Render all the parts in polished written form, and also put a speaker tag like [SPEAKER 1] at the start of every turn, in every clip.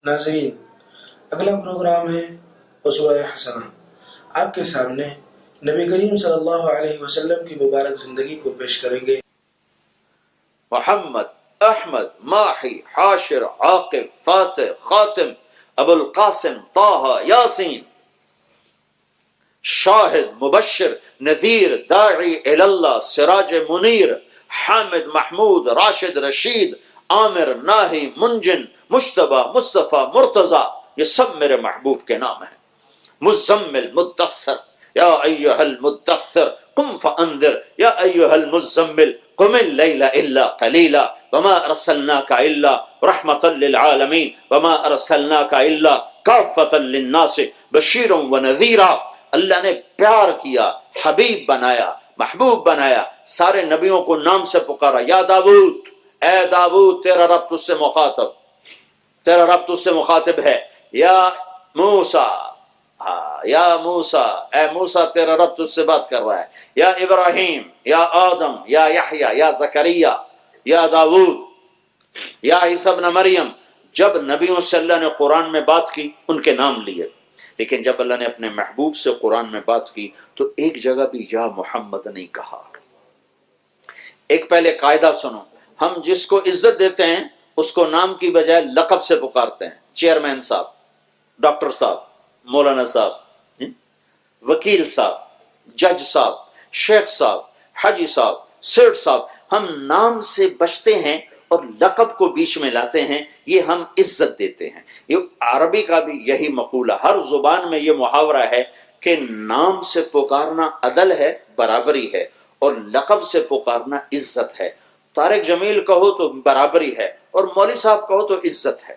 [SPEAKER 1] ناظرین، اگلا پروگرام ہے اسوہ حسنہ۔ آپ کے سامنے نبی کریم صلی اللہ علیہ وسلم کی مبارک زندگی کو پیش کریں گے۔
[SPEAKER 2] محمد، احمد، ماحی، حاشر، عاقب، فاتح، خاتم، ابو القاسم، طه، یاسین، شاہد، مبشر، نذیر، داعی اللہ، سراج منیر، حامد، محمود، راشد، رشید، عامر، ناہی، منجن، مجتبی، مصطفیٰ، مرتضی، یہ سب میرے محبوب کے نام ہیں۔ مزمل، مدثر، یا ایہا المدثر قم فانذر، یا ایہا المزمل قم اللیل الا قلیلا، وما ارسلناک الا رحمتا للعالمین، وما ارسلناک الا کافتا للناس بشیرا ونذیرا۔ اللہ نے پیار کیا، حبیب بنایا، محبوب بنایا، سارے نبیوں کو نام سے پکارا۔ یا داود، اے داود، تیرا رب تجھ سے مخاطب، تیرا رب تجھ سے مخاطب ہے۔ یا موسیٰ، یا موسیٰ، اے موسیٰ، تیرا رب تجھ سے بات کر رہا ہے۔ یا ابراہیم، یا آدم، یا یحییٰ، یا زکریا، یا داود، یا عیسیٰ ابن مریم۔ جب نبیوں سے اللہ نے قرآن میں بات کی ان کے نام لیے، لیکن جب اللہ نے اپنے محبوب سے قرآن میں بات کی تو ایک جگہ بھی یا محمد نہیں کہا۔ ایک پہلے قاعدہ سنو، ہم جس کو عزت دیتے ہیں اس کو نام کی بجائے لقب سے پکارتے ہیں۔ چیئرمین صاحب، ڈاکٹر صاحب، مولانا صاحب، وکیل صاحب، جج صاحب، شیخ صاحب، حاجی صاحب، سیٹھ صاحب، ہم نام سے بچتے ہیں اور لقب کو بیچ میں لاتے ہیں، یہ ہم عزت دیتے ہیں۔ یہ عربی کا بھی یہی مقولہ، ہر زبان میں یہ محاورہ ہے کہ نام سے پکارنا عدل ہے، برابری ہے، اور لقب سے پکارنا عزت ہے۔ طارق جمیل کہو تو برابری ہے، اور مولوی صاحب کہو تو عزت ہے۔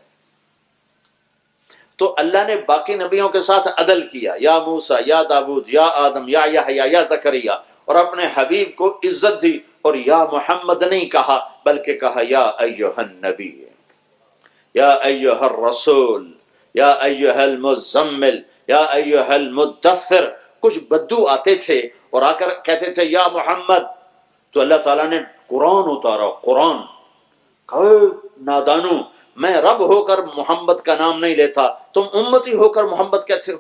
[SPEAKER 2] تو اللہ نے باقی نبیوں کے ساتھ عدل کیا، یا موسیٰ، یا داود، یا آدم، یا یحییٰ، یا زکریا، اور اپنے حبیب کو عزت دی، اور یا محمد نہیں کہا بلکہ کہا یا ایھا النبی، یا ایھا الرسول، یا ایھا المزمل، یا ایھا المدثر۔ کچھ بدو آتے تھے اور آ کر کہتے تھے یا محمد، تو اللہ تعالیٰ نے قرآن اتارا۔ قرآن کہو نادانو، میں رب ہو کر محمد کا نام نہیں لیتا، تم امتی ہو کر محمد کہتے ہو،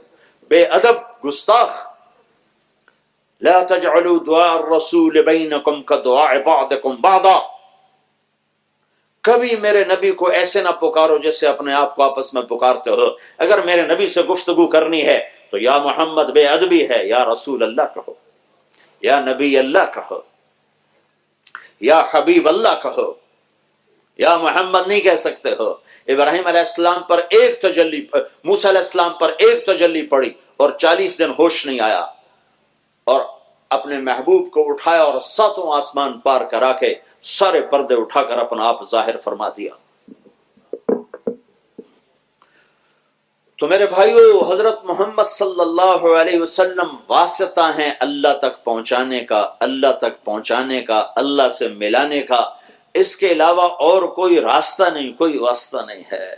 [SPEAKER 2] بے ادب، گستاخ۔ لا تجعلوا دعاء الرسول بینکم کدعاء بعضکم بعضا، کبھی میرے نبی کو ایسے نہ پکارو جیسے اپنے آپ کو آپس میں پکارتے ہو۔ اگر میرے نبی سے گفتگو کرنی ہے تو یا محمد بے ادبی ہے، یا رسول اللہ کہو، یا نبی اللہ کہو، یا حبیب اللہ کہو، یا محمد نہیں کہہ سکتے ہو۔ ابراہیم علیہ السلام پر ایک تجلی، موسیٰ علیہ السلام پر ایک تجلی پڑی اور 40 دن ہوش نہیں آیا، اور اپنے محبوب کو اٹھایا اور 7 آسمان پار کرا کے سارے پردے اٹھا کر اپنا آپ ظاہر فرما دیا۔ تو میرے بھائیو، حضرت محمد صلی اللہ علیہ وسلم واسطہ ہیں اللہ تک پہنچانے کا، اللہ تک پہنچانے کا، اللہ سے ملانے کا۔ اس کے علاوہ اور کوئی راستہ نہیں، کوئی واسطہ نہیں ہے۔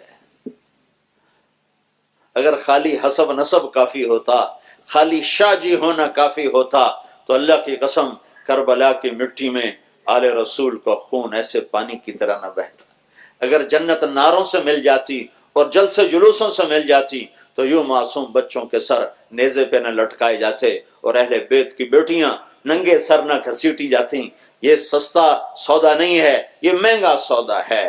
[SPEAKER 2] اگر خالی حسب نسب کافی ہوتا، خالی شاہ جی ہونا کافی ہوتا تو اللہ کی قسم کربلا کی مٹی میں آل رسول کا خون ایسے پانی کی طرح نہ بہتا۔ اگر جنت ناروں سے مل جاتی اور جلسے جلوسوں سے مل جاتی تو یوں معصوم بچوں کے سر نیزے پہ نہ لٹکائے جاتے اور اہل بیت کی بیٹیاں ننگے سر نہ گھسیٹی جاتی۔ یہ سستا سودا نہیں ہے، یہ مہنگا سودا ہے۔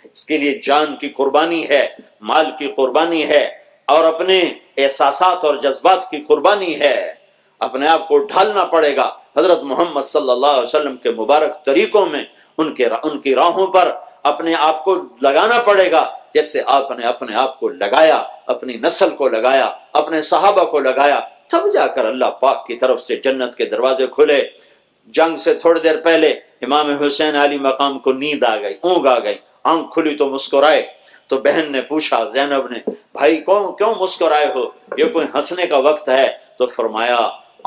[SPEAKER 2] اس کے لیے جان کی قربانی ہے، مال کی قربانی ہے، اور اپنے احساسات اور جذبات کی قربانی ہے۔ اپنے آپ کو ڈھالنا پڑے گا حضرت محمد صلی اللہ علیہ وسلم کے مبارک طریقوں میں، ان کی راہوں پر اپنے آپ کو لگانا پڑے گا، جیسے آپ نے اپنے آپ کو لگایا، اپنی نسل کو لگایا، اپنے صحابہ کو لگایا، تب جا کر اللہ پاک کی طرف سے جنت کے دروازے کھلے۔ جنگ سے تھوڑی دیر پہلے امام حسین علی مقام کو نیند آ گئی، اونگ آ گئی، آنکھ کھلی تو مسکرائے۔ تو بہن نے پوچھا، زینب نے، بھائی کیوں مسکرائے ہو، یہ کوئی ہنسنے کا وقت ہے؟ تو فرمایا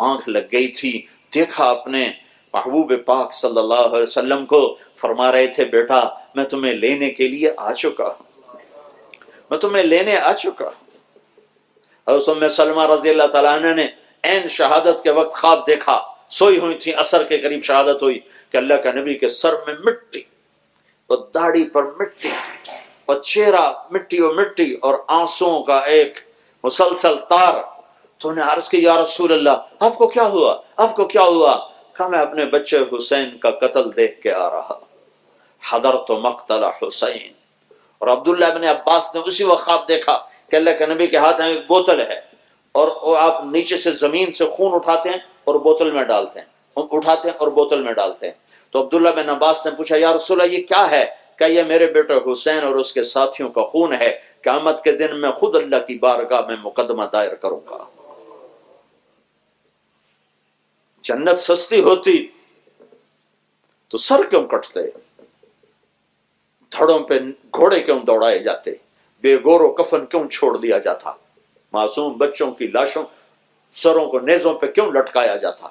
[SPEAKER 2] آنکھ لگ گئی تھی، دیکھا اپنے محبوب پاک صلی اللہ علیہ وسلم کو، فرما رہے تھے بیٹا میں تمہیں لینے کے لیے آ چکا ہوں، میں تمہیں لینے آ چکا ہوں۔ حضرت ام سلمہ رضی اللہ تعالیٰ عنہ نے عین شہادت کے وقت خواب دیکھا، سوئی ہوئی تھی، عصر کے قریب شہادت ہوئی کہ اللہ کا نبی کے سر میں مٹی اور داڑھی پر مٹی، اور چہرہ مٹی و مٹی اور آنسوؤں کا ایک مسلسل تار. تو نے عرض کی یا رسول اللہ آپ کو کیا ہوا، آپ کو کیا ہوا؟ کہا میں اپنے بچے حسین کا قتل دیکھ کے آ رہا، حضرت مقتل حسین. اور عبداللہ ابن عباس نے اسی وقت خواب دیکھا کہ اللہ کے نبی کے ہاتھ میں ایک بوتل ہے اور آپ نیچے سے زمین سے خون اٹھاتے ہیں اور بوتل میں ڈالتے ہیں، اٹھاتے ہیں اور بوتل میں ڈالتے ہیں. تو عبداللہ بن عباس نے پوچھا یا رسول اللہ یہ کیا ہے؟ کہ یہ میرے بیٹے حسین اور اس کے ساتھیوں کا خون ہے، قیامت کے دن میں خود اللہ کی بارگاہ میں مقدمہ دائر کروں گا. جنت سستی ہوتی تو سر کیوں کٹتے، دھڑوں پہ گھوڑے کیوں دوڑائے جاتے، بے گور و کفن کیوں چھوڑ دیا جاتا، معصوم بچوں کی لاشوں سروں کو نیزوں پہ کیوں لٹکایا جاتا.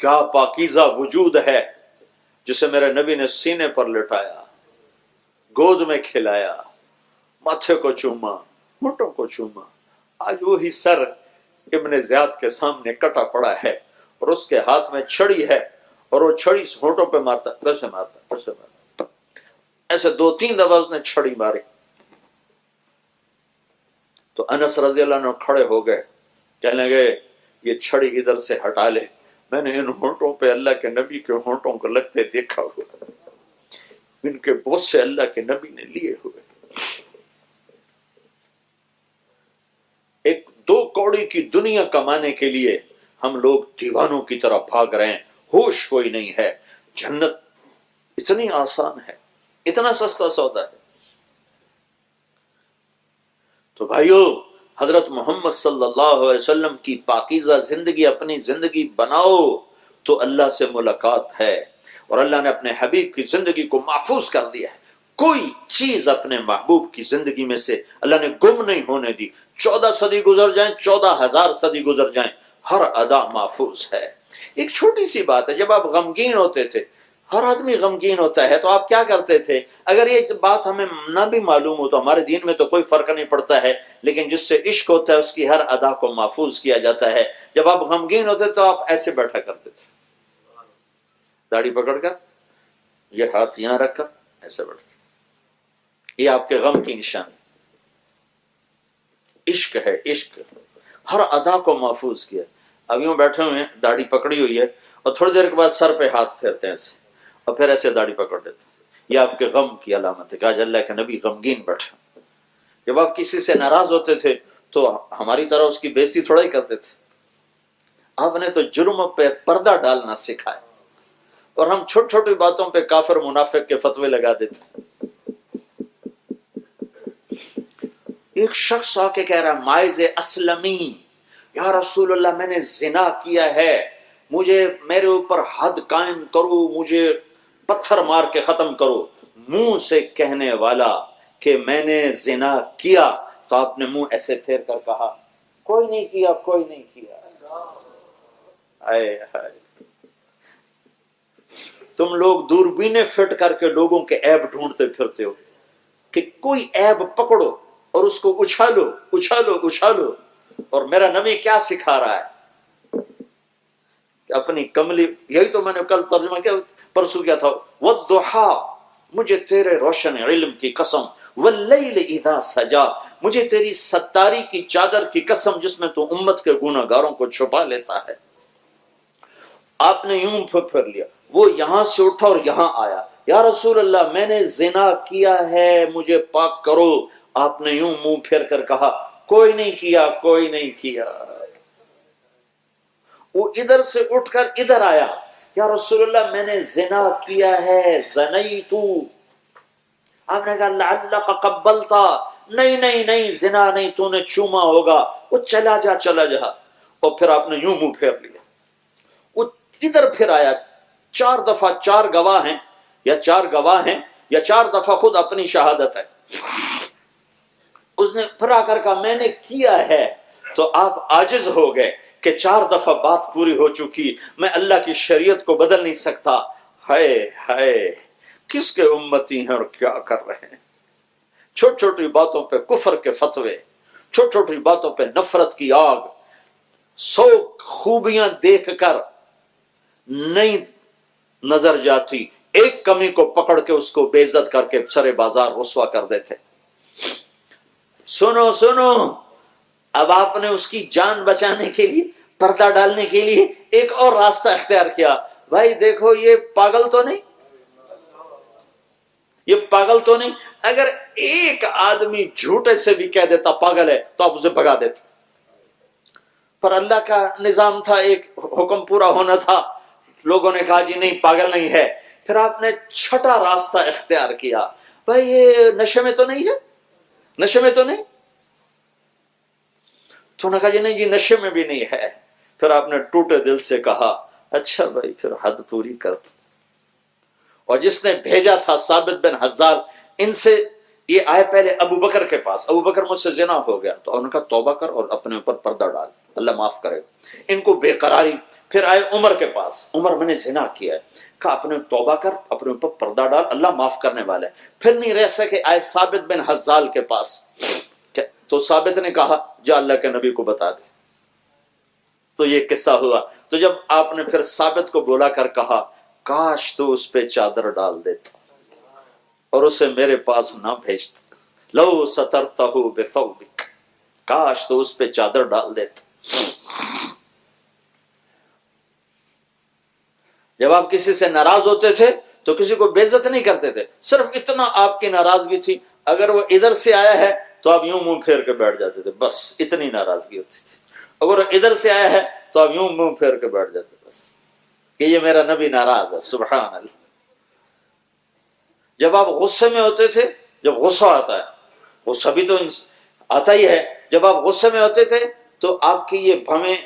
[SPEAKER 2] کیا پاکیزہ وجود ہے جسے میرے نبی نے سینے پر لٹایا، گود میں کھلایا، ماتھے کو چوما، مٹوں کو چوما. آج وہی سر ابن زیاد کے سامنے کٹا پڑا ہے اور اس کے ہاتھ میں چھڑی ہے اور وہ چھڑی ہونٹوں پہ مارتا، کیسے مارتا، کیسے مارتا. ایسے 2-3 دفعہ اس نے چھڑی ماری. تو انس رضی اللہ عنہ کھڑے ہو گئے، کہنے لگے یہ چھڑی ادھر سے ہٹا لے، میں نے ان ہونٹوں پہ اللہ کے نبی کے ہونٹوں کو لگتے دیکھا ہوا، ان کے بہت سے اللہ کے نبی نے لیے ہوئے. ایک 2 کوڑی کی دنیا کمانے کے لیے ہم لوگ دیوانوں کی طرح بھاگ رہے ہیں، ہوش کوئی نہیں ہے. جنت اتنی آسان ہے، اتنا سستا سودا ہے. تو بھائیو حضرت محمد صلی اللہ علیہ وسلم کی پاکیزہ زندگی اپنی زندگی بناؤ تو اللہ سے ملاقات ہے. اور اللہ نے اپنے حبیب کی زندگی کو محفوظ کر دیا ہے. کوئی چیز اپنے محبوب کی زندگی میں سے اللہ نے گم نہیں ہونے دی. 14 صدی گزر جائیں، 14,000 صدی گزر جائیں، ہر ادا محفوظ ہے. ایک چھوٹی سی بات ہے، جب آپ غمگین ہوتے تھے، ہر آدمی غمگین ہوتا ہے، تو آپ کیا کرتے تھے؟ اگر یہ بات ہمیں نہ بھی معلوم ہو تو ہمارے دین میں تو کوئی فرق نہیں پڑتا ہے، لیکن جس سے عشق ہوتا ہے اس کی ہر ادا کو محفوظ کیا جاتا ہے. جب آپ غمگین ہوتے تو آپ ایسے بیٹھا کرتے تھے، داڑھی پکڑ کر، یہ ہاتھ یہاں رکھ کر ایسے بیٹھ کر. یہ آپ کے غم کی نشانی. عشق ہے، عشق ہر ادا کو محفوظ کیا. اب یوں بیٹھے ہوئے ہیں، داڑھی پکڑی ہوئی ہے، اور تھوڑی دیر کے بعد سر پہ ہاتھ پھیرتے ہیں ایسے، اور پھر ایسے داڑھی پکڑ لیتے ہیں. یہ آپ کے غم کی علامت ہے کہ آج اللہ کے نبی غمگین بیٹھا. جب آپ کسی سے ناراض ہوتے تھے تو ہماری طرح اس کی بےزتی تھوڑا ہی کرتے تھے. آپ نے تو جرم پہ پردہ ڈالنا سکھایا، اور ہم چھوٹی چھوٹی باتوں پہ کافر منافق کے فتوے لگا دیتے. ایک شخص آ کے کہہ رہا مائز اسلمی، یا رسول اللہ میں نے زنا کیا ہے، مجھے میرے اوپر حد قائم کرو، مجھے پتھر مار کے ختم کرو. منہ سے کہنے والا کہ میں نے زنا کیا، تو آپ نے منہ ایسے پھیر کر کہا کوئی نہیں کیا، کوئی نہیں کیا. آئے ہائے، تم لوگ دوربینیں فٹ کر کے لوگوں کے عیب ڈھونڈتے پھرتے ہو کہ کوئی عیب پکڑو اور اس کو اچھالو اچھالو اچھالو. اور میرا نبی کیا سکھا رہا ہے کہ اپنی کملی، یہی تو میں نے کل ترجمہ کیا، پرسوں کیا تھا، والضحا، مجھے تیرے روشن علم کی قسم، واللیل اذا سجا، مجھے تیری ستاری کی چادر کی قسم جس میں تو امت کے گناہ گاروں کو چھپا لیتا ہے. آپ نے یوں پھر لیا، وہ یہاں سے اٹھا اور یہاں آیا، یا رسول اللہ میں نے زنا کیا ہے، مجھے پاک کرو. آپ نے یوں منہ پھیر کر کہا کوئی نہیں کیا، کوئی نہیں کیا. وہ ادھر سے اٹھ کر ادھر آیا، یا رسول اللہ میں نے زنا کیا ہے، زنیتو. آپ نے کہا لعلک قبلتا، نہیں نہیں نہیں، زنا نہیں، تو نے چوما ہوگا. وہ چلا جا چلا جا. اور پھر آپ نے یوں منہ پھیر لیا. وہ ادھر پھر آیا، 4 دفعہ 4 گواہ ہیں، یا 4 گواہ ہیں، یا 4 دفعہ خود اپنی شہادت ہے. اس نے پھر آ کر کہا میں نے کیا ہے. تو آپ عاجز ہو گئے کہ 4 دفعہ بات پوری ہو چکی، میں اللہ کی شریعت کو بدل نہیں سکتا. ہائے ہائے، کس کے امتی ہیں اور کیا کر رہے ہیں. چھوٹی چھوٹی باتوں پہ کفر کے فتوے، چھوٹی چھوٹی باتوں پہ نفرت کی آگ. 100 خوبیاں دیکھ کر نہیں نظر جاتی، ایک کمی کو پکڑ کے اس کو بے عزت کر کے سرے بازار رسوا کر دیتے. سنو سنو، اب آپ نے اس کی جان بچانے کے لیے، پردہ ڈالنے کے لیے ایک اور راستہ اختیار کیا. بھائی دیکھو یہ پاگل تو نہیں، یہ پاگل تو نہیں. اگر ایک آدمی جھوٹے سے بھی کہہ دیتا پاگل ہے تو آپ اسے بھگا دیتے، پر اللہ کا نظام تھا، ایک حکم پورا ہونا تھا. لوگوں نے کہا جی نہیں پاگل نہیں ہے. پھر آپ نے چھٹا راستہ اختیار کیا، بھائی یہ نشے میں تو نہیں ہے، نشے میں تو نہیں. تو نے کہا جی نہیں جی نشے میں بھی نہیں ہے. پھر آپ نے ٹوٹے دل سے کہا اچھا بھائی پھر حد پوری کرتے. اور جس نے بھیجا تھا ثابت بن حزال، ان سے یہ آئے پہلے ابو بکر کے پاس. ابو بکر مجھ سے زنا ہو گیا، تو انہوں نے کہا توبہ کر اور اپنے اوپر پردہ ڈال، اللہ معاف کرے. ان کو بے قراری. پھر آئے عمر کے پاس، عمر میں نے زنا کیا ہے، کہا اپنے توبہ کر، اپنے اوپر پردہ ڈال، اللہ معاف کرنے والا ہے. پھر نہیں رہ سکے، آئے ثابت بن حزال کے پاس، تو ثابت نے کہا جا اللہ کے نبی کو بتا دے. تو یہ قصہ ہوا. تو جب آپ نے پھر ثابت کو بولا کر کہا کاش تو اس پہ چادر ڈال دیتا اور اسے میرے پاس نہ بھیجتا، لو سترتہ بثوبک، کاش تو اس پہ چادر ڈال دیتا. جب آپ کسی سے ناراض ہوتے تھے تو کسی کو بے عزت نہیں کرتے تھے، صرف اتنا آپ کی ناراضگی تھی، اگر وہ ادھر سے آیا ہے تو آپ یوں منہ پھیر کے بیٹھ جاتے تھے، بس اتنی ناراضگی ہوتی تھی. اگر وہ ادھر سے آیا ہے تو آپ یوں منہ پھیر کے بیٹھ جاتے، بس کہ یہ میرا نبی ناراض ہے. سبحان اللہ. جب آپ غصے میں ہوتے تھے، جب غصہ آتا ہے، غصہ بھی تو آتا ہی ہے، جب آپ غصے میں ہوتے تھے تو آپ کی یہ بھویں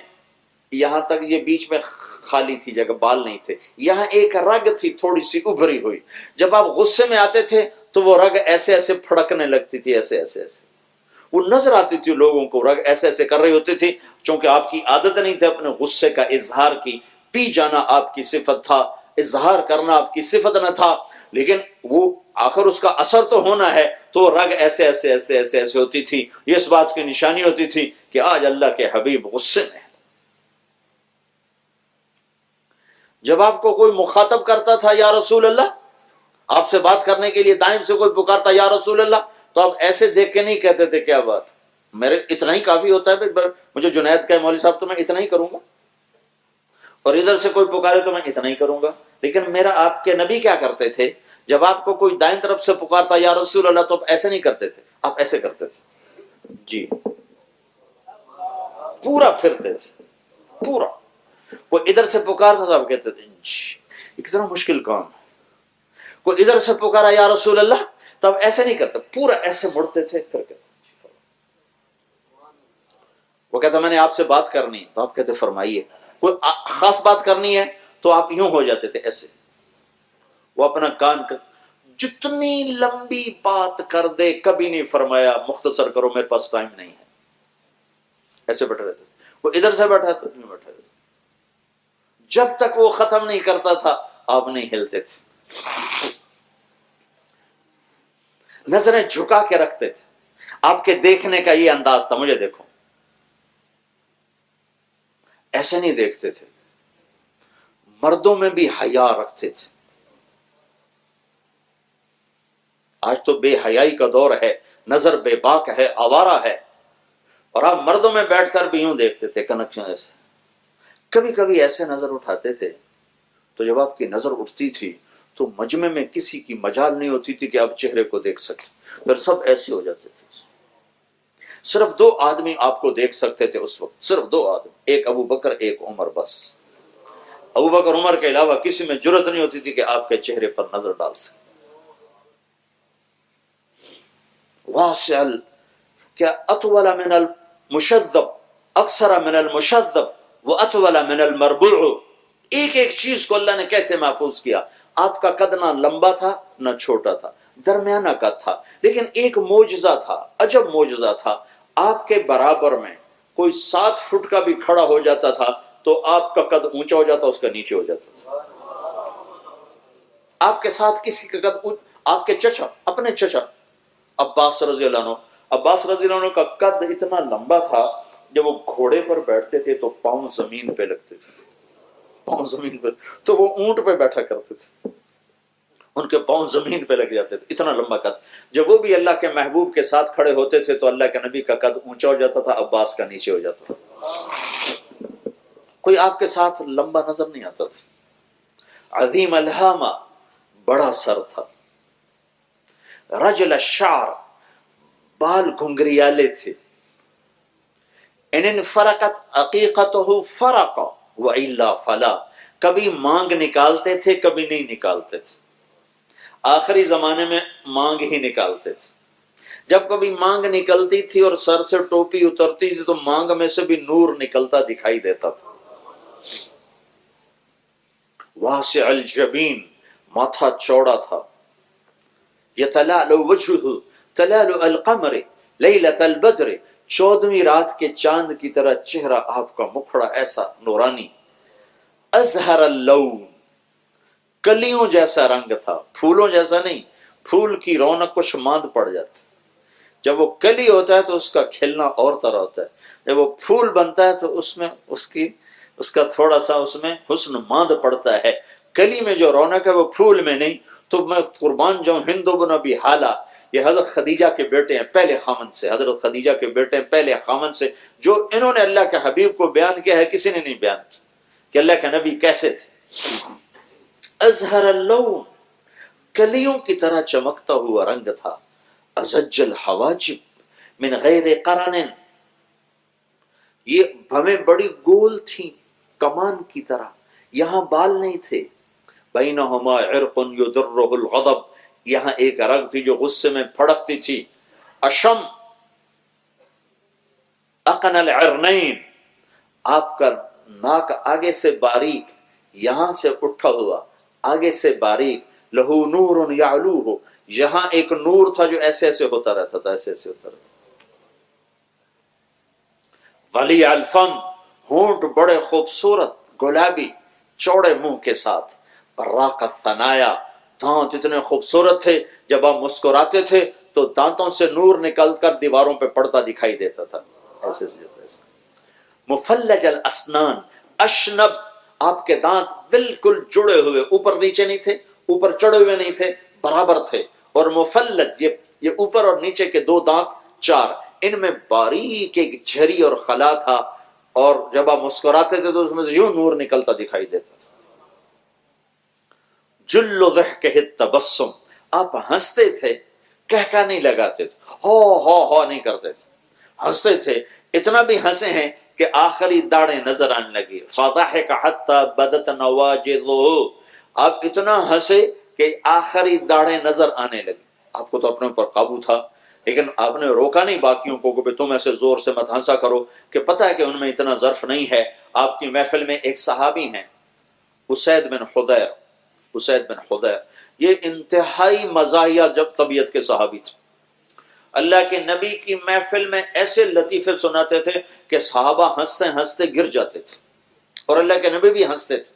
[SPEAKER 2] یہاں تک، یہ بیچ میں خالی تھی جگہ، بال نہیں تھے، یہاں ایک رگ تھی تھوڑی سی ابھری ہوئی. جب آپ غصے میں آتے تھے تو وہ رگ ایسے ایسے پھڑکنے لگتی تھی، ایسے ایسے ایسے وہ نظر آتی تھی لوگوں کو، رگ ایسے ایسے کر رہی ہوتی تھی. چونکہ آپ کی عادت نہیں تھی اپنے غصے کا اظہار کی، پی جانا آپ کی صفت تھا، اظہار کرنا آپ کی صفت نہ تھا، لیکن وہ آخر اس کا اثر تو ہونا ہے. تو رگ ایسے ایسے ایسے ایسے ایسے ہوتی تھی. یہ اس بات کی نشانی ہوتی تھی کہ آج اللہ کے حبیب غصے میں. جب آپ کو کوئی مخاطب کرتا تھا یا رسول اللہ، آپ سے بات کرنے کے لیے دائم سے کوئی پکارتا یا رسول اللہ، تو آپ ایسے دیکھ کے نہیں کہتے تھے کیا بات، میرے اتنا ہی کافی ہوتا ہے، مجھے جنید کا مولوی صاحب تو میں اتنا ہی کروں گا، اور ادھر سے کوئی پکارے تو میں اتنا ہی کروں گا. لیکن میرا آپ کے نبی کیا کرتے تھے، جب آپ کو کوئی دائیں طرف سے پکارتا یا رسول اللہ تو آپ ایسے نہیں کرتے تھے، آپ ایسے کرتے تھے جی، پورا پھرتے تھے پورا. کوئی ادھر سے پکارتا تو آپ کہتے تھے جی، یہ کتنا مشکل کام ہے. کوئی ادھر سے پکارا یا رسول اللہ تو آپ ایسے نہیں کرتے، پورا ایسے مڑتے تھے، پھر کہتے. وہ کہتا میں نے آپ سے بات کرنی ہے تو آپ کہتے فرمائیے. کوئی خاص بات کرنی ہے تو آپ یوں ہو جاتے تھے ایسے. وہ اپنا کان جتنی لمبی بات کر دے کبھی نہیں فرمایا مختصر کرو میرے پاس ٹائم نہیں ہے، ایسے بیٹھے رہتے تھے. وہ ادھر سے بیٹھا تو نہیں بیٹھے رہتے، جب تک وہ ختم نہیں کرتا تھا آپ نہیں ہلتے تھے. نظریں جھکا کے رکھتے تھے. آپ کے دیکھنے کا یہ انداز تھا، مجھے دیکھو، ایسے نہیں دیکھتے تھے. مردوں میں بھی حیا رکھتے تھے. آج تو بے حیائی کا دور ہے، نظر بے باک ہے، آوارہ ہے، اور آپ مردوں میں بیٹھ کر بھی یوں دیکھتے تھے کنکشن ایسے. کبھی کبھی ایسے نظر اٹھاتے تھے تو جب آپ کی نظر اٹھتی تھی تو مجمع میں کسی کی مجال نہیں ہوتی تھی کہ آپ چہرے کو دیکھ سکیں، پھر سب ایسے ہو جاتے تھے. صرف 2 آدمی آپ کو دیکھ سکتے تھے اس وقت، صرف 2 آدمی، ایک ابو بکر ایک عمر، بس. ابو بکر عمر کے علاوہ کسی میں جرت نہیں ہوتی تھی کہ آپ کے چہرے پر نظر ڈال سکے. واسع کیا اطول من المشذب، اکثر من المشذب واطول من المربوع. ایک ایک چیز کو اللہ نے کیسے محفوظ کیا. آپ کا قد نہ لمبا تھا نہ چھوٹا تھا، درمیانہ قد تھا. لیکن ایک معجزہ تھا، عجب معجزہ تھا. آپ کے برابر میں کوئی 7 فٹ کا بھی کھڑا ہو جاتا تھا تو آپ کا قد اونچا ہو جاتا، اس کا نیچے ہو جاتا تھا. آپ کے ساتھ کسی کا قد، آپ کے چچا، اپنے چچا عباس رضی اللہ عنہ، عباس رضی اللہ عنہ کا قد اتنا لمبا تھا، جب وہ گھوڑے پر بیٹھتے تھے تو پاؤں زمین پہ لگتے تھے، پاؤں زمین پہ، تو وہ اونٹ پہ بیٹھا کرتے تھے. ان کے پاؤں زمین پہ لگ جاتے تھے، اتنا لمبا قد. جب وہ بھی اللہ کے محبوب کے ساتھ کھڑے ہوتے تھے تو اللہ کے نبی کا قد اونچا ہو جاتا تھا، عباس کا نیچے ہو جاتا تھا. کوئی آپ کے ساتھ لمبا نظر نہیں آتا تھا. عظیم الہامہ، بڑا سر تھا. رجل الشعر، بال گھنگریالے تھے. ان فرقت عقیقتہ فرق والا فلا، کبھی مانگ نکالتے تھے کبھی نہیں نکالتے تھے. آخری زمانے میں مانگ ہی نکالتے تھے. جب کبھی مانگ نکلتی تھی اور سر سے ٹوپی اترتی تھی تو مانگ میں سے بھی نور نکلتا دکھائی دیتا تھا. واسع الجبین، ماتھا چوڑا تھا. یتلالو وجہہ تلالو القمر لیلۃ البدر، 14ویں رات کے چاند کی طرح چہرہ آپ کا مکھڑا ایسا نورانی. ازہر اللون، کلیوں جیسا رنگ تھا، پھولوں جیسا نہیں. پھول کی رونق کچھ ماند پڑ جاتی. جب وہ کلی ہوتا ہے تو اس کا کھلنا اور طرح ہوتا ہے. جب وہ پھول بنتا ہے تو اس میں اس کا تھوڑا سا اس میں حسن ماند پڑتا ہے. کلی میں جو رونق ہے وہ پھول میں نہیں. تو میں قربان جاؤں، ہند بن ابی حالہ، یہ حضرت خدیجہ کے بیٹے ہیں پہلے خامن سے، حضرت خدیجہ کے بیٹے ہیں پہلے خامن سے، جو انہوں نے اللہ کے حبیب کو بیان کیا ہے، کسی نے نہیں بیان کیا کہ اللہ کے نبی کیسے تھے. ازہر اللون، کلیوں کی طرح چمکتا ہوا رنگ تھا. ازج الحواجب من غیر قرن، یہ بھویں بڑی گول تھیں کمان کی طرح، یہاں بال نہیں تھے. بینہما عرق یدرہ الغضب، یہاں ایک رگ تھی جو غصے میں پھڑکتی تھی. اشم اقن العرنین، آپ کا ناک آگے سے باریک، یہاں سے اٹھا ہوا آگے سے باریک. لہو نور یعلوہ، یہاں ایک نور تھا جو ایسے ایسے ہوتا رہتا تھا، ایسے ایسے ہوتا رہتا. ولی الفم، ہونٹ بڑے خوبصورت گلابی چوڑے منہ کے ساتھ. براق الثنایا، دانت اتنے خوبصورت تھے جب آپ مسکراتے تھے تو دانتوں سے نور نکل کر دیواروں پہ پڑتا دکھائی دیتا تھا، ایسے ایسے. مفلج الاسنان، اشنب، آپ کے دانت بالکل جڑے ہوئے، اوپر نیچے نہیں تھے، اوپر چڑھے ہوئے نہیں تھے، برابر تھے. اور مفلج، یہ اوپر اور نیچے کے دو دانت چار، ان میں باریک ایک جھری اور خلا تھا، اور جب آپ مسکراتے تھے تو اس میں سے یوں نور نکلتا دکھائی دیتا تھا. جل ضحکہ التبسم، آپ ہنستے تھے، کہکا نہیں لگاتے تھے، ہو نہیں کرتے تھے، ہنستے تھے. اتنا بھی ہنسے ہیں کہ آخری داڑیں نظر آنے لگی. فضحک حتی بدت نواجذہ، آپ اتنا ہنسے کہ آخری داڑیں نظر آنے لگی. آپ کو تو اپنے اوپر قابو تھا، لیکن آپ نے روکا نہیں باقیوں کو کہ تم ایسے زور سے مت ہنسا کرو، کہ پتہ ہے کہ ان میں اتنا ظرف نہیں ہے. آپ کی محفل میں ایک صحابی ہیں، اسید بن حضیر، یہ انتہائی مزاحیہ جب طبیعت کے صحابی تھے. اللہ کے نبی کی محفل میں ایسے لطیفے سناتے تھے کہ صحابہ ہنستے ہنستے گر جاتے تھے، اور اللہ کے نبی بھی ہنستے تھے.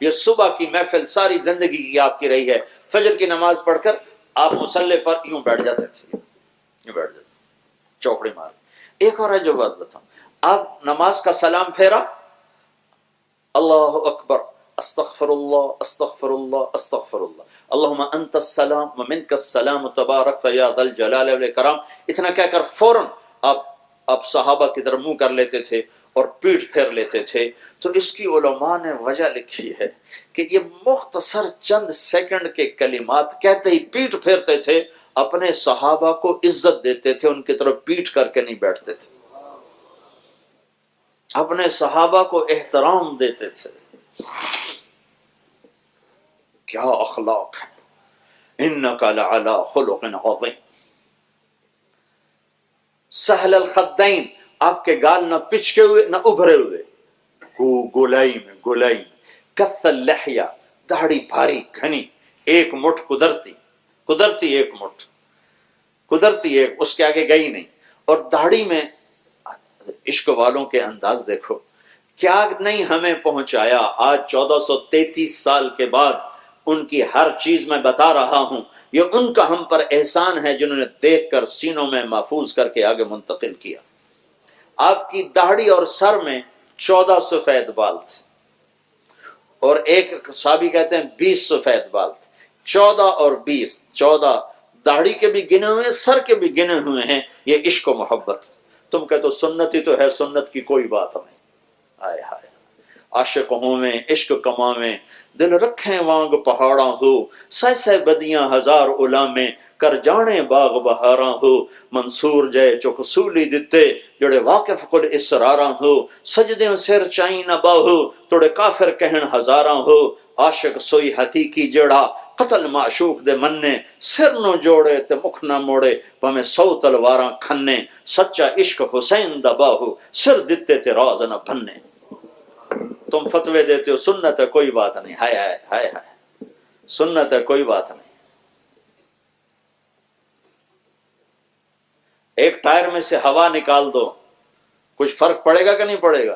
[SPEAKER 2] یہ صبح کی محفل ساری زندگی کی آپ کی رہی ہے. فجر کی نماز پڑھ کر آپ مصلی پر یوں بیٹھ جاتے تھے، چوکڑی مار. ایک اور جو بات بتاؤں، آپ نماز کا سلام پھیرا، اللہ اکبر، استغفر اللہ استغفر اللہ استغفر اللہ، اللہم انت السلام ومنک السلام تبارک یا ذا الجلال والاکرام، اتنا کہہ کر فوراً آپ صحابہ کی طرف منہ کر لیتے تھے اور پیٹھ پھیر لیتے تھے. تو اس کی علماء نے وجہ لکھی ہے کہ یہ مختصر چند سیکنڈ کے کلمات کہتے ہی پیٹھ پھیرتے تھے، اپنے صحابہ کو عزت دیتے تھے، ان کی طرف پیٹھ کر کے نہیں بیٹھتے تھے، اپنے صحابہ کو احترام دیتے تھے. کیا اخلاق ہے، انک لعلی خلق عظیم. سہل الخدین، آپ کے گال نہ پچکے ہوئے نہ ابھرے ہوئے، گولائی میں. کث اللحیہ، داڑھی بھاری گھنی، ایک مٹھ قدرتی ایک مٹھ قدرتی ایک، اس کے آگے گئی نہیں. اور داڑھی میں عشق والوں کے انداز دیکھو، کیا نہیں ہمیں پہنچایا. آج 1433 سال کے بعد ان کی ہر چیز میں بتا رہا ہوں، یہ ان کا ہم پر احسان ہے جنہوں نے دیکھ کر سینوں میں محفوظ کر کے آگے منتقل کیا. آپ کی داڑھی اور سر میں 14 سفید بال تھے، اور ایک صحابی کہتے ہیں 20 سفید بال تھے. 14 اور 20، 14 داڑھی کے بھی گنے ہوئے ہیں، سر کے بھی گنے ہوئے ہیں، یہ عشق و محبت۔ تم کہتے ہو سنت ہی تو ہے، سنت کی کوئی بات نہیں۔ آئے ہائے، عاشق ہوویں عشق کماویں، دل رکھیں وانگ پہاڑاں ہو، سہ سہ بدیاں ہزار علامیں، کر جانے باغ بہاراں ہو، منصور جے چو حصولی دتے، جڑے واقف کل اسراراں ہو، سجدیں سر چائیں نہ باہو، توڑے کافر کہن ہزاراں ہو، عاشق سوئی حقیقی جڑا، قتل معشوق دے مننے، سر نو جوڑے تے مکھ نہ موڑے، پمیں 100 تلواراں کھنے، سچا عشق حسین دا باہو، سر دتے تے راز نہ بننے۔ تم فتوے دیتے ہو سنت ہے کوئی بات نہیں، ہائے ہائے ہائے ہائے، سنت ہے کوئی بات نہیں۔ ایک ٹائر میں سے ہوا نکال دو، کچھ فرق پڑے گا کہ نہیں پڑے گا؟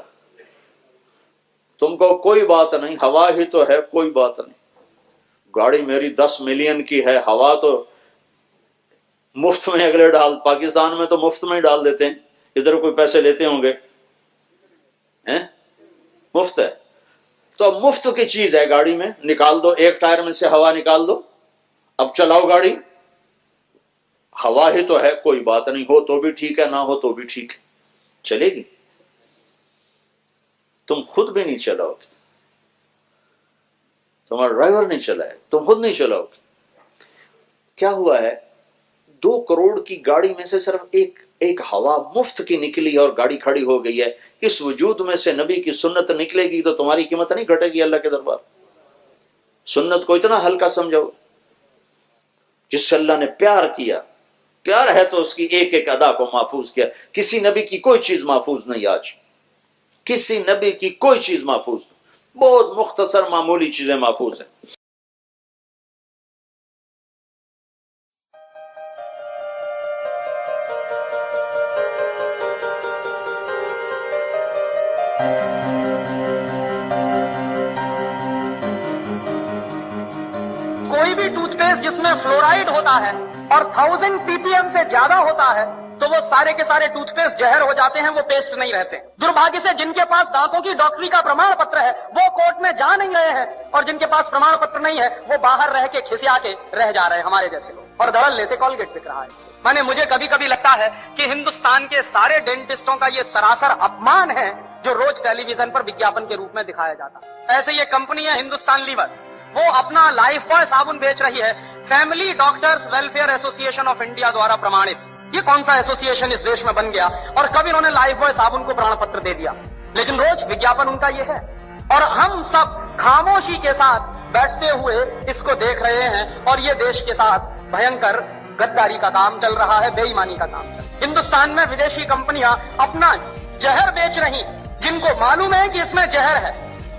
[SPEAKER 2] تم کو کوئی بات نہیں، ہوا ہی تو ہے، کوئی بات نہیں۔ گاڑی میری 10 ملین کی ہے، ہوا تو مفت میں اگلے ڈال، پاکستان میں تو مفت میں ہی ڈال دیتے ہیں، ادھر کوئی پیسے لیتے ہوں گے؟ مفت ہے تو اب مفت کی چیز ہے، گاڑی میں نکال دو، ایک ٹائر میں سے ہوا نکال دو، اب چلاؤ گاڑی، ہوا ہی تو ہے، کوئی بات نہیں، ہو تو بھی ٹھیک ہے، نہ ہو تو بھی ٹھیک ہے، چلے گی؟ تم خود بھی نہیں چلاؤ گے، تمہارا ڈرائیور نہیں چلائے، تم خود نہیں چلاؤ گے۔ کیا ہوا ہے، 2 کروڑ کی گاڑی میں سے صرف ایک ہوا مفت کی نکلی اور گاڑی کھڑی ہو گئی ہے، اس وجود میں سے نبی کی سنت نکلے گی تو تمہاری قیمت نہیں گھٹے گی اللہ کے دربار۔ سنت کو اتنا ہلکا سمجھو، جس سے اللہ نے پیار کیا، پیار ہے تو اس کی ایک ایک ادا کو محفوظ کیا۔ کسی نبی کی کوئی چیز محفوظ نہیں، آج کسی نبی کی کوئی چیز محفوظ نہیں، بہت مختصر معمولی چیزیں محفوظ ہیں۔
[SPEAKER 3] کوئی بھی ٹوتھ پیسٹ جس میں فلورائڈ ہوتا ہے اور 1000 ppm سے زیادہ ہوتا ہے تو وہ سارے کے سارے ٹوتھ پیسٹ زہر ہو جاتے ہیں، وہ پیسٹ نہیں رہتے۔ دربھاگیہ سے جن کے پاس دانتوں کی ڈاکٹری کا پرمان پتر ہے وہ کورٹ میں جا نہیں رہے ہیں، اور جن کے پاس پرمان پتر نہیں ہے وہ باہر رہ کے کھسیا کے رہ جا رہے ہیں ہمارے جیسے لوگ، اور دھڑلے سے کولگیٹ بک رہا ہے۔ مجھے کبھی کبھی لگتا ہے کہ ہندوستان کے سارے ڈینٹسٹوں کا یہ سراسر اپمان ہے جو روز ٹیلی ویژن پر وگیاپن کے روپ میں دکھایا جاتا ہے۔ ایسے یہ کمپنی ہے ہندوستان لیور، وہ اپنا لائف بوائے صابن بیچ رہی ہے، فیملی ڈاکٹرز ویلفیئر ایسوسی ایشن آف انڈیا دوارا پرمانت۔ یہ کون سا ایسوسی ایشن اس دیش میں بن گیا اور کب انہوں نے لائف بوائے صابن کو پرمان پتر دے دیا؟ لیکن روز وگیاپن ان کا یہ ہے، اور ہم سب خاموشی کے ساتھ بیٹھتے ہوئے اس کو دیکھ رہے ہیں، اور یہ دیش کے ساتھ بھینکر غداری کا کام چل رہا ہے، بے ایمانی کا کام چل رہا ہے۔ ہندوستان میں ودیشی کمپنیاں اپنا زہر بیچ رہی، جن کو معلوم ہے کہ اس میں زہر ہے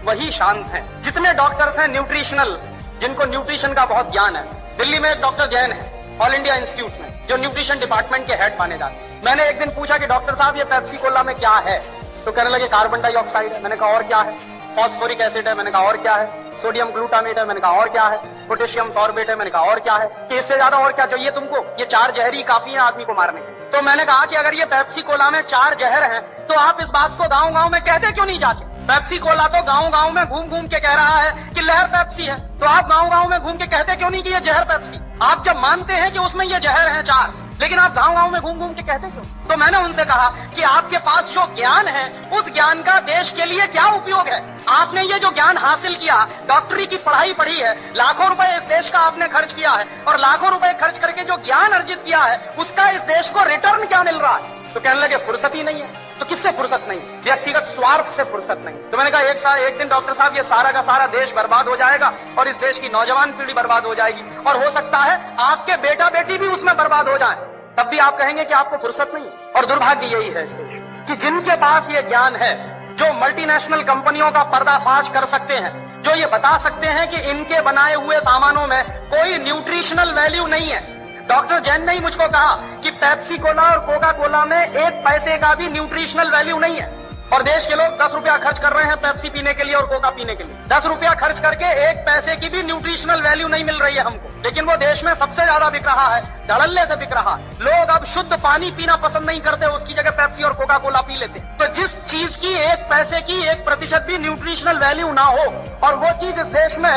[SPEAKER 3] وہی شانت ہیں۔ جتنے ڈاکٹرز ہیں نیوٹریشنل، جن کو نیوٹریشن کا بہت گیان ہے، دلی میں ایک ڈاکٹر جین ہے آل انڈیا انسٹیٹیوٹ میں، جو نیوٹریشن ڈپارٹمنٹ کے ہیڈ مانے جاتے ہیں۔ میں نے ایک دن پوچھا کہ ڈاکٹر صاحب یہ پیپسی کولا میں کیا ہے، تو کہنے لگے کاربن ڈائی آکسائڈ ہے۔ میں نے کہا اور کیا ہے؟ فاسفورک ایسڈ ہے۔ میں نے کہا اور کیا ہے؟ سوڈیم گلوٹامیٹ ہے۔ میں نے کہا اور کیا ہے؟ پوٹیشیم ساربیٹ ہے۔ میں نے کہا اور کیا ہے؟ کہ اس سے زیادہ اور کیا چاہیے تم کو؟ یہ 4 زہری کافی ہیں آدمی کو مارنے کے۔ تو میں نے کہا کہ اگر یہ پیپسی کولا میں 4 زہر ہیں تو آپ اس بات کو گاؤں گاؤں میں کہتے کیوں نہیں جا کے؟ پیپسی کولا تو گاؤں گاؤں میں گھوم گھوم کے کہہ رہا ہے کہ لہر پیپسی ہے، تو آپ گاؤں گاؤں میں گھوم کے کہتے کیوں نہیں کہ یہ زہر پیپسی؟ آپ جب مانتے ہیں کہ اس میں یہ زہر ہیں 4، لیکن آپ گاؤں گاؤں میں گھوم گھوم کے کہتے کیوں؟ تو میں نے ان سے کہا کہ آپ کے پاس جو گیان ہے اس گیان کا دیش کے لیے کیا اپیوگ ہے؟ آپ نے یہ جو گیان حاصل کیا، ڈاکٹری کی پڑھائی پڑھی ہے، لاکھوں روپے اس دیش کا آپ نے خرچ کیا ہے، اور لاکھوں روپے خرچ کر کے جو گیان ارجت کیا ہے اس کا اس دیش کو ریٹرن کیا مل رہا ہے؟ تو کہنے لگے فرصت ہی نہیں ہے۔ تو کس سے فرصت نہیں؟ ویکتیگت سوارتھ سے فرصت نہیں۔ تو میں نے کہا ایک دن ڈاکٹر صاحب یہ سارا کا سارا دیش برباد ہو جائے گا اور اس دیش کی نوجوان پیڑھی برباد ہو جائے گی، اور ہو سکتا ہے آپ کے بیٹا بیٹی بھی اس میں برباد ہو جائیں، تب بھی آپ کہیں گے کہ آپ کو فرصت نہیں ہے۔ اور دربھاگیہ یہی ہے اس دیش کہ جن کے پاس یہ گیان ہے، جو ملٹی نیشنل کمپنیوں کا پردہ فاش کر سکتے ہیں، جو یہ بتا سکتے ہیں کہ ان کے بنائے ہوئے سامانوں میں کوئی نیوٹریشنل ویلیو نہیں ہے۔ ڈاکٹر جین نے ہی مجھ کو کہا کہ پیپسی کولا اور کوکا کولا میں 1 پیسے کا بھی نیوٹریشنل ویلیو نہیں ہے، اور دیش کے لوگ 10 روپیہ خرچ کر رہے ہیں پیپسی پینے کے لیے اور کوکا پینے کے لیے۔ 10 روپیہ خرچ کر کے 1 پیسے کی بھی نیوٹریشنل ویلیو نہیں مل رہی ہے ہم کو، لیکن وہ دیش میں سب سے زیادہ بک رہا ہے، دھڑلے سے بک رہا ہے۔ لوگ اب شدھ پانی پینا پسند نہیں کرتے، اس کی جگہ پیپسی اور کوکا کولا پی لیتے۔ تو جس چیز کی 1 پیسے کی 1% بھی نیوٹریشنل ویلیو نہ ہو، اور وہ چیز اس دیش میں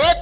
[SPEAKER 3] 1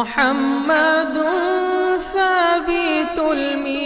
[SPEAKER 4] محمد ثابت الميزان